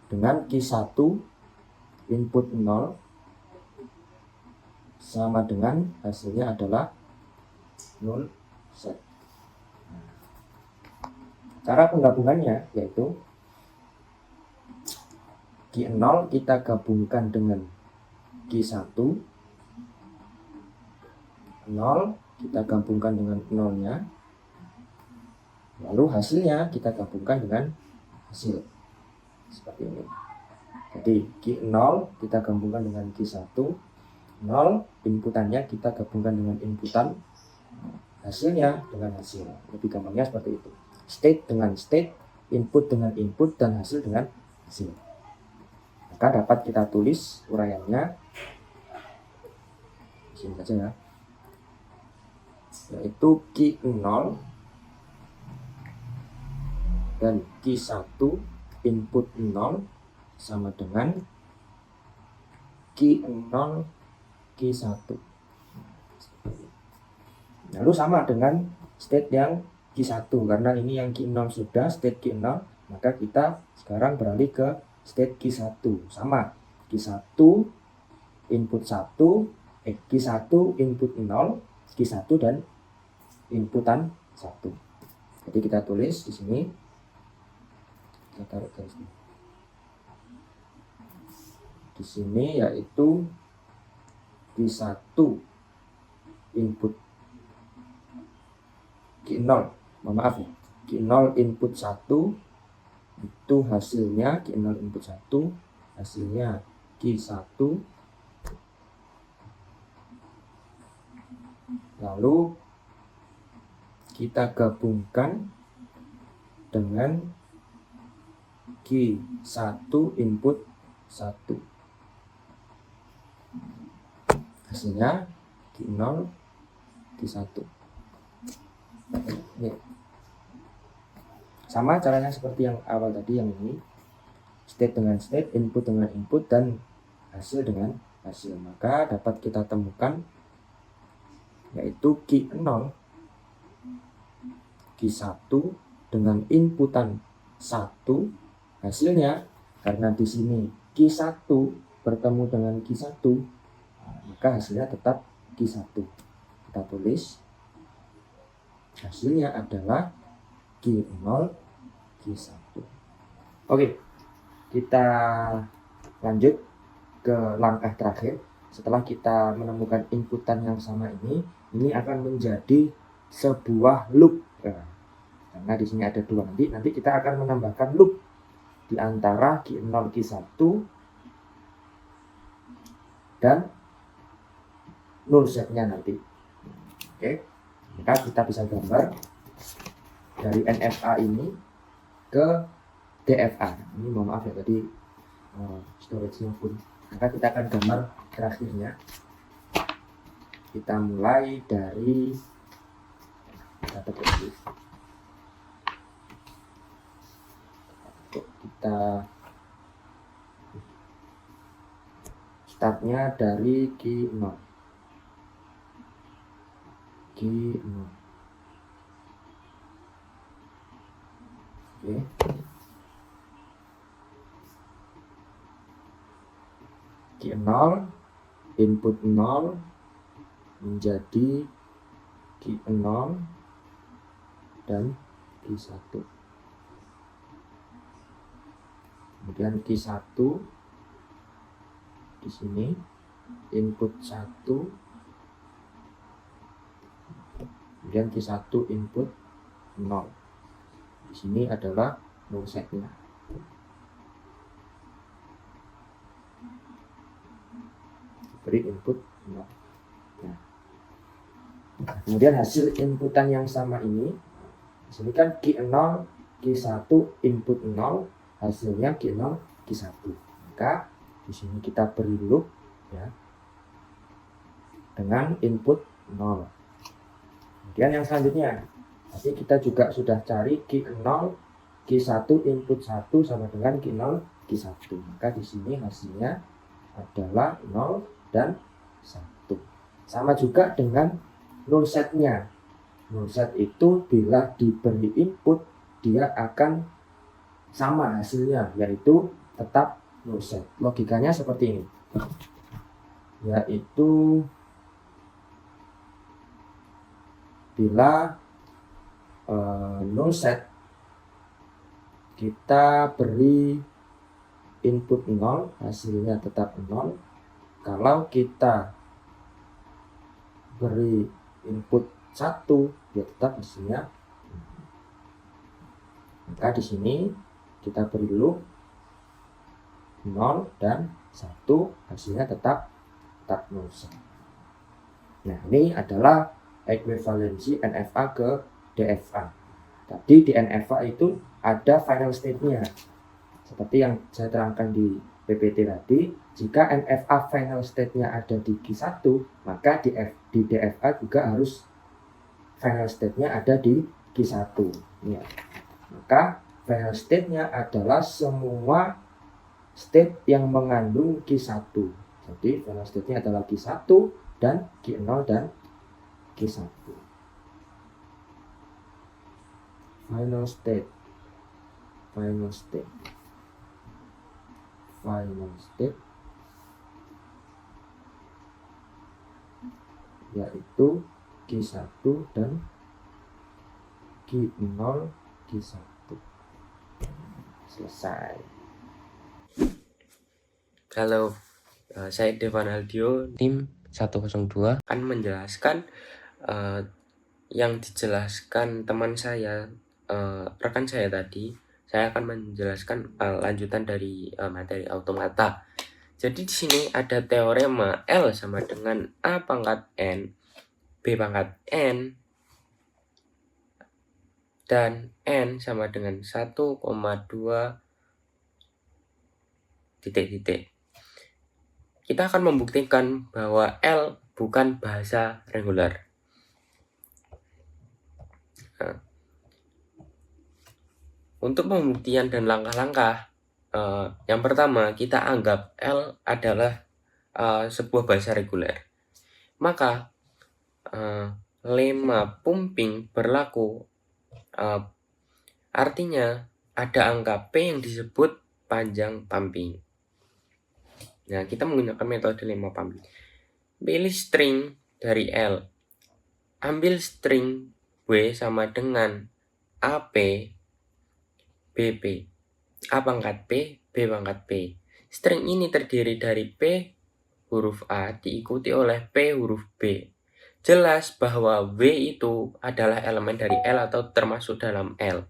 dengan Q1 input 0 sama dengan hasilnya adalah 0 set. Cara penggabungannya yaitu Q0 kita gabungkan dengan Q1, 0 kita gabungkan dengan 0-nya, lalu hasilnya kita gabungkan dengan hasil seperti ini. Jadi Q0 kita gabungkan dengan Q1, 0 inputannya kita gabungkan dengan inputan, hasilnya dengan hasil. Lebih gampangnya seperti itu. State dengan state, input dengan input, dan hasil dengan hasil. Maka dapat kita tulis uraiannya di sini saja ya, yaitu Q0 dan Q1 input 0 sama dengan Q0 Q1. Lalu sama dengan state yang Q1, karena ini yang Q0 sudah state Q0, maka kita sekarang beralih ke state Q1. Sama, Q1 input 1, Q1 input 0, Q1 dan inputan 1. Jadi kita tulis di sini, kita taruh garis di sini, yaitu Q1 input Q0, maaf ya, Q0 input 1 itu hasilnya Q0 input 1 hasilnya Q1, lalu kita gabungkan dengan Q1 input 1, hasilnya Q0 Q1. Ini sama caranya seperti yang awal tadi, yang ini state dengan state, input dengan input, dan hasil dengan hasil. Maka dapat kita temukan yaitu Q0 Q1 dengan inputan 1, hasilnya karena di sini Q1 bertemu dengan Q1, maka hasilnya tetap Q1. Kita tulis hasilnya adalah Q0 Q1. Oke, kita lanjut ke langkah terakhir. Setelah kita menemukan inputan yang sama ini akan menjadi sebuah loop. Karena di sini ada dua, nanti kita akan menambahkan loop di antara Q0 Q1 dan null setnya nanti. Oke, maka kita bisa gambar dari NFA ini ke DFA. Ini mohon maaf ya tadi storage-nya pun. Maka kita akan gambar terakhirnya. Kita mulai dari data base. Kita startnya dari Q0. Oke. Q0 input 0 menjadi Q0 dan Q1. Kemudian Q1 di sini input 1, kemudian Q1 input 0. Di sini adalah null setnya. Beri input 0. Nah, kemudian hasil inputan yang sama ini, di sini kan Q0, Q1 input 0, hasilnya Q0, Q1. Maka di sini kita beri loop ya dengan input 0. Kemudian yang selanjutnya, nanti kita juga sudah cari Q0, Q1 input 1 sama dengan Q0, Q1. Maka di sini hasilnya adalah 0 dan 1. Sama juga dengan null setnya. Null set itu bila diberi input dia akan sama hasilnya, yaitu tetap null set. Logikanya seperti ini, yaitu bila null set kita beri input 0, hasilnya tetap 0. Kalau kita beri input 1, dia tetap hasilnya 0. Maka di sini kita beri loop 0 dan 1, hasilnya tetap 0. Nah, ini adalah ekuivalensi NFA ke DFA. Tadi di NFA itu ada final state-nya. Seperti yang saya terangkan di PPT tadi, jika NFA final state-nya ada di Q1, maka di DFA juga harus final state-nya ada di Q1. Ya. Maka final state-nya adalah semua state yang mengandung Q1. Jadi final state-nya adalah Q1 dan Q0 dan Q1. Final state yaitu Q1 dan Q0, Q1. Selesai. Halo, saya Devan Aldio, tim 102 akan menjelaskan yang dijelaskan teman saya, rekan saya tadi. Saya akan menjelaskan lanjutan dari materi automata. Jadi di sini ada teorema L sama dengan A pangkat N, B pangkat N, dan N sama dengan 1,2 titik-titik. Kita akan membuktikan bahwa L bukan bahasa reguler. Nah, untuk pembuktian dan langkah-langkah, yang pertama kita anggap L adalah sebuah bahasa reguler. Maka lema pumping berlaku, artinya ada angka P yang disebut panjang pumping. Nah, kita menggunakan metode lema pumping. Pilih string dari L. Ambil string W sama dengan AP, BP. A pangkat P, B pangkat P. String ini terdiri dari P huruf A diikuti oleh P huruf B. Jelas bahwa W itu adalah elemen dari L atau termasuk dalam L.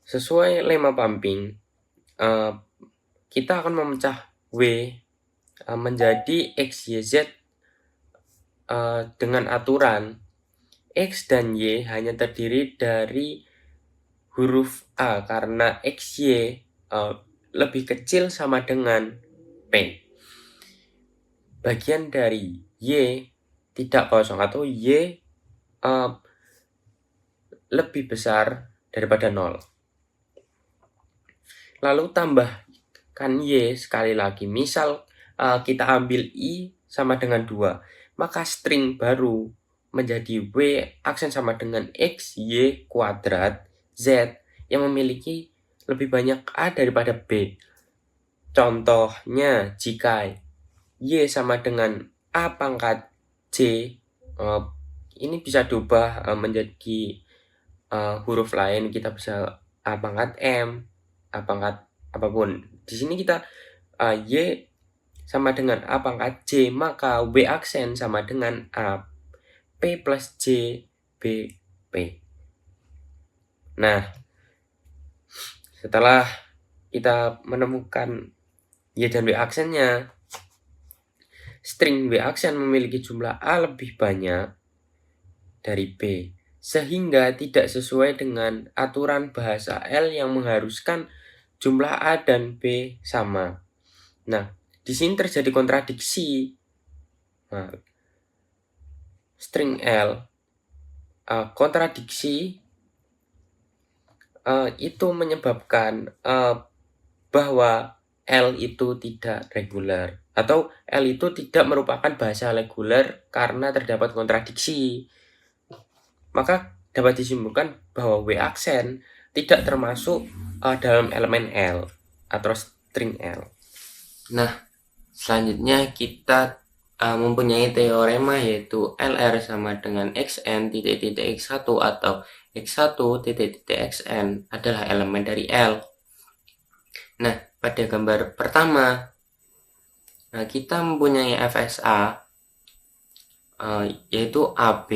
Sesuai lema pumping, kita akan memecah W menjadi X, Y, Z dengan aturan X dan Y hanya terdiri dari huruf A karena XY lebih kecil sama dengan P. Bagian dari Y tidak kosong atau Y lebih besar daripada 0. Lalu tambahkan Y sekali lagi. Misal kita ambil I sama dengan 2. Maka string baru menjadi W aksen sama dengan X, Y kuadrat, Z yang memiliki lebih banyak A daripada B. Contohnya, jika Y sama dengan A pangkat C, ini bisa diubah menjadi huruf lain. Kita bisa A pangkat M, A pangkat apapun. Di sini kita Y sama dengan A pangkat J, maka W aksen sama dengan A P plus J B P. Nah, setelah kita menemukan Y dan W aksennya, string W aksen memiliki jumlah A lebih banyak dari B, sehingga tidak sesuai dengan aturan bahasa L yang mengharuskan jumlah A dan B sama. Nah, di sini terjadi kontradiksi. Nah, string L kontradiksi itu menyebabkan bahwa L itu tidak reguler, atau L itu tidak merupakan bahasa reguler karena terdapat kontradiksi. Maka dapat disimpulkan bahwa W aksen tidak termasuk dalam elemen L atau string L. Nah, selanjutnya kita mempunyai teorema yaitu LR sama dengan XN titik-titik X1 atau X1 titik-titik XN adalah elemen dari L. Nah, pada gambar pertama, kita mempunyai FSA yaitu AB.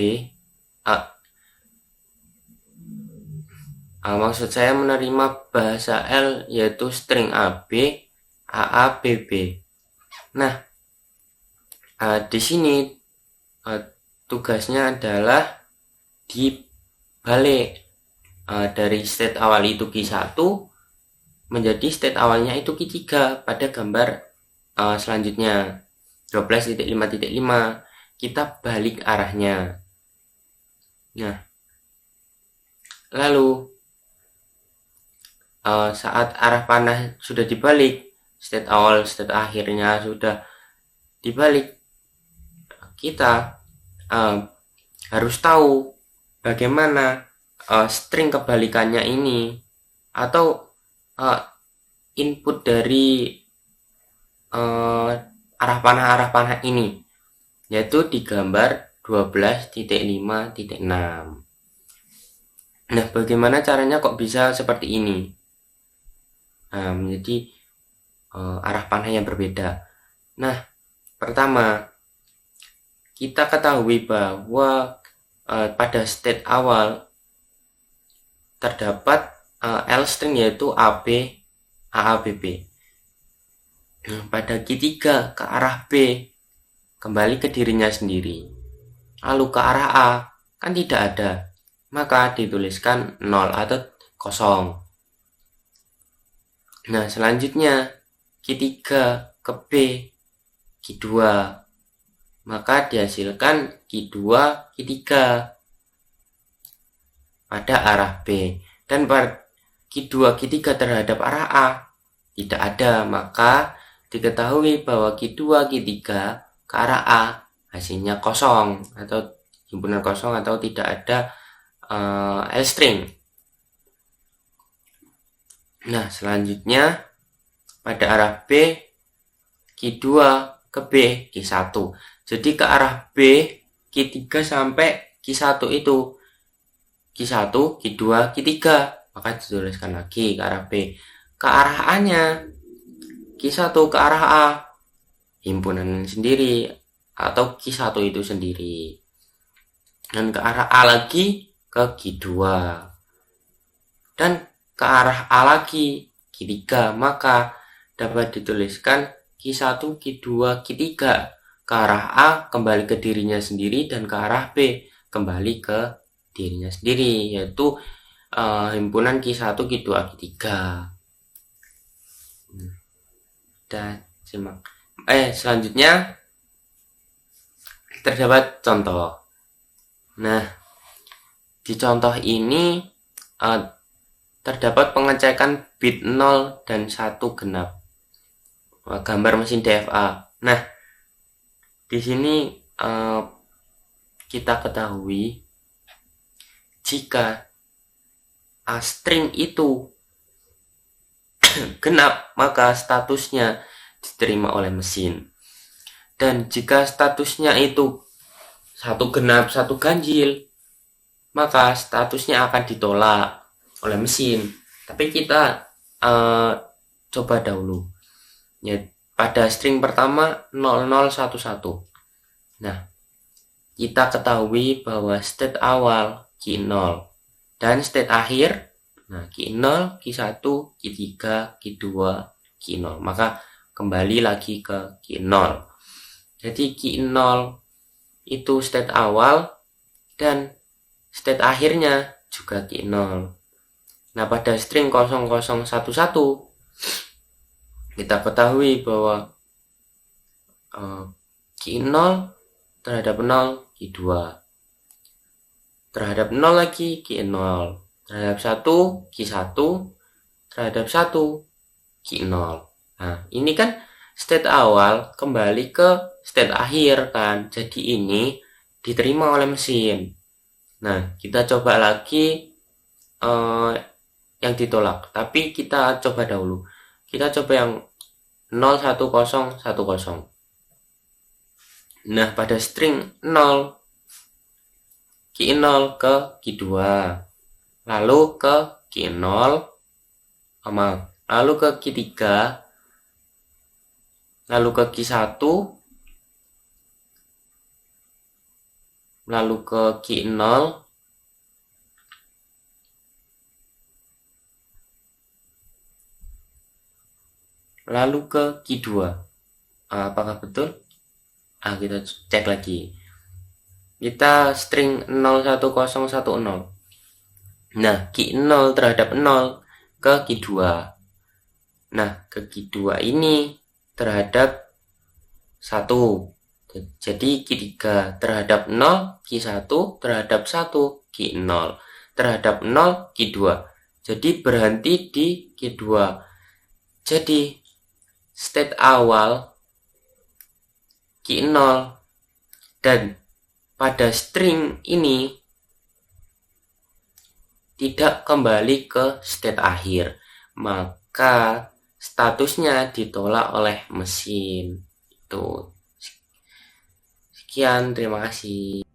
Maksud saya menerima bahasa L yaitu string AB, AA, BB. Nah, di sini tugasnya adalah dibalik dari state awal itu Q1 menjadi state awalnya itu Q3 pada gambar selanjutnya 12.5.5. Kita balik arahnya. Nah, lalu saat arah panah sudah dibalik, state awal state akhirnya sudah dibalik, kita harus tahu bagaimana string kebalikannya ini atau input dari arah panah ini, yaitu di gambar 12.5.6. Nah, bagaimana caranya kok bisa seperti ini? Menjadi arah panah yang berbeda. Nah, pertama, kita ketahui bahwa pada state awal terdapat L string yaitu AB, AA, BB. Pada Q3 ke arah B kembali ke dirinya sendiri. Lalu ke arah A kan tidak ada, maka dituliskan 0 atau kosong. Nah, selanjutnya Q3 ke B, Q2, maka dihasilkan Q2, Q3 pada arah B. Dan pada Q2, Q3 terhadap arah A tidak ada, maka diketahui bahwa Q2, Q3 ke arah A hasilnya kosong atau himpunan kosong atau tidak ada L string. Nah, selanjutnya pada arah B, Q2 ke B, Q1. Jadi ke arah B, Q3 sampai Q1 itu Q1, Q2, Q3. Maka dituliskan lagi ke arah B. Ke arah A-nya, Q1 ke arah A, himpunan sendiri atau Q1 itu sendiri. Dan ke arah A lagi ke Q2. Dan ke arah A lagi Q3, maka dapat dituliskan Q1, Q2, Q3. Ke arah A kembali ke dirinya sendiri dan ke arah B kembali ke dirinya sendiri, yaitu himpunan Q1, Q2, Q3. Kita simak. Selanjutnya terdapat contoh. Nah, di contoh ini terdapat pengecekan bit 0 dan 1 genap. Gambar mesin DFA. Nah, di sini kita ketahui jika string itu genap, maka statusnya diterima oleh mesin. Dan jika statusnya itu satu genap, satu ganjil, maka statusnya akan ditolak oleh mesin. Tapi kita coba dahulu. Ya, pada string pertama 0011. Nah, kita ketahui bahwa state awal key 0 dan state akhir, nah key 0, key 1, key 3, key 2, key 0. Maka kembali lagi ke key 0. Jadi key 0 itu state awal dan state akhirnya juga key 0. Nah, pada string 0011 kita ketahui bahwa key 0 terhadap 0 key 2, terhadap 0 lagi key 0, terhadap 1 key 1, terhadap 1 key 0. Nah, ini kan state awal kembali ke state akhir kan. Jadi ini diterima oleh mesin. Nah, kita coba lagi yang ditolak. Tapi kita coba dahulu. Kita coba yang 01010. Nah, pada string 0 key 0 ke key 2, lalu ke key 0, lalu ke key 3, lalu ke key 1, lalu ke key 0, lalu ke key 2. Apakah betul? Kita cek lagi. Kita string 01010. Nah, key 0 terhadap 0 ke key 2. Nah, ke key 2 ini terhadap 1. Jadi key 3 terhadap 0, key 1 terhadap 1, key 0 terhadap 0, key 2. Jadi berhenti di key 2. Jadi state awal key 0 dan pada string ini tidak kembali ke state akhir, maka statusnya ditolak oleh mesin. Itu. Sekian, terima kasih.